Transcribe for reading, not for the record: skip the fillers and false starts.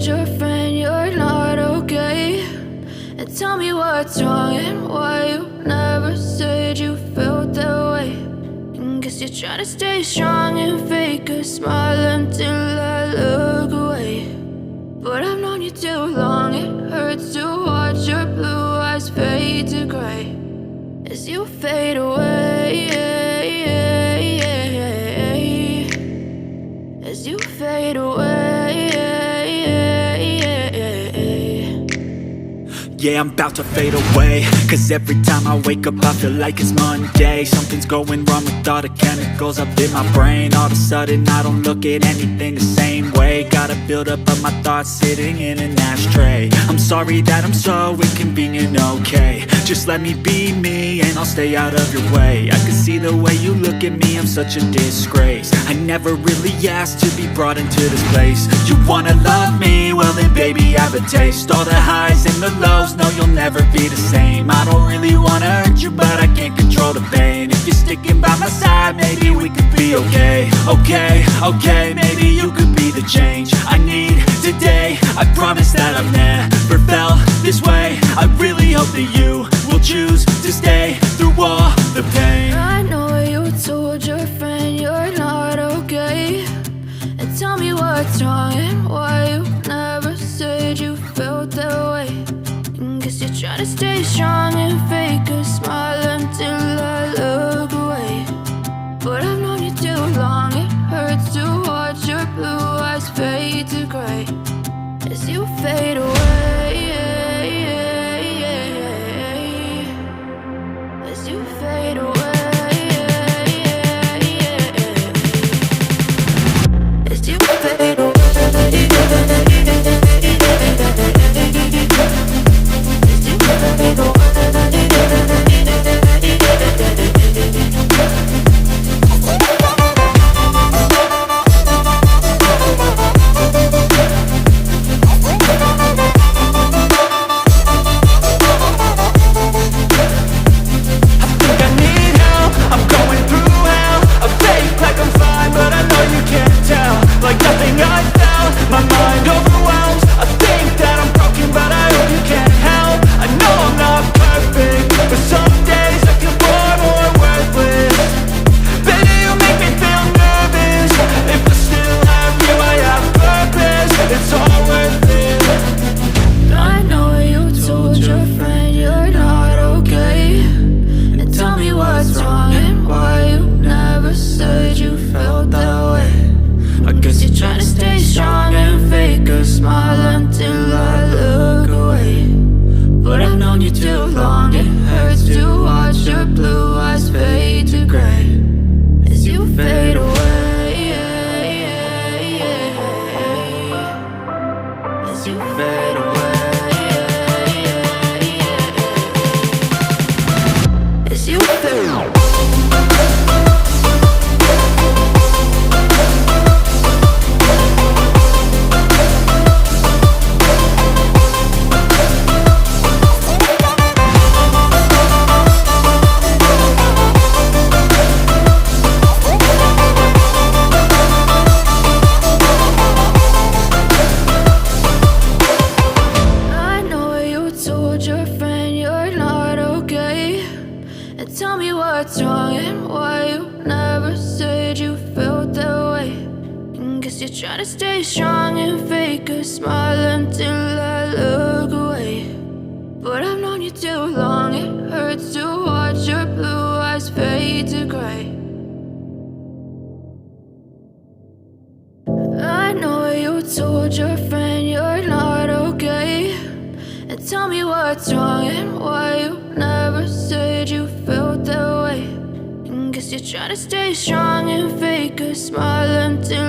told your friend you're not okay? And tell me what's wrong and why you never said you felt that way. And guess you're trying to stay strong and fake a smile until I look away. But I've known you too long, it hurts to watch your blue eyes fade to gray as you fade away, as you fade away. Yeah, I'm about to fade away, cause every time I wake up I feel like it's Monday. Something's going wrong with all the chemicals up in my brain. All of a sudden I don't look at anything the same way. Got a buildup of my thoughts sitting in an ashtray. I'm sorry that I'm so inconvenient, okay? Just let me be me and I'll stay out of your way. I can see the way you look at me, I'm such a disgrace. I never really asked to be brought into this place. You wanna love me? Well then baby I have a taste. All the highs and the lows, no, you'll never be the same. I don't really wanna hurt you, but I can't control the pain. If you're sticking by my side, maybe we could be okay. Okay, maybe you could be the change I need today. I promise that I've never felt this way. I really hope that you will choose to stay through all the pain. I know you told your friend you're not okay. And tell me what's wrong and why you never said you felt that way. Guess you're trying to stay strong and fake a smile until I look away. But I've known you too long, it hurts to watch your blue eyes fade to gray as you fade away, as you fade away, as you fade away. Tell me what's wrong and why you never said you felt that way. And guess you're trying to stay strong and fake a smile until I look away. But I've known you too long, it hurts to watch your blue eyes fade to gray. I know you told your friend you're not okay. And tell me what's wrong and why you never said you felt that way. And guess you're trying to stay strong and fake a smile until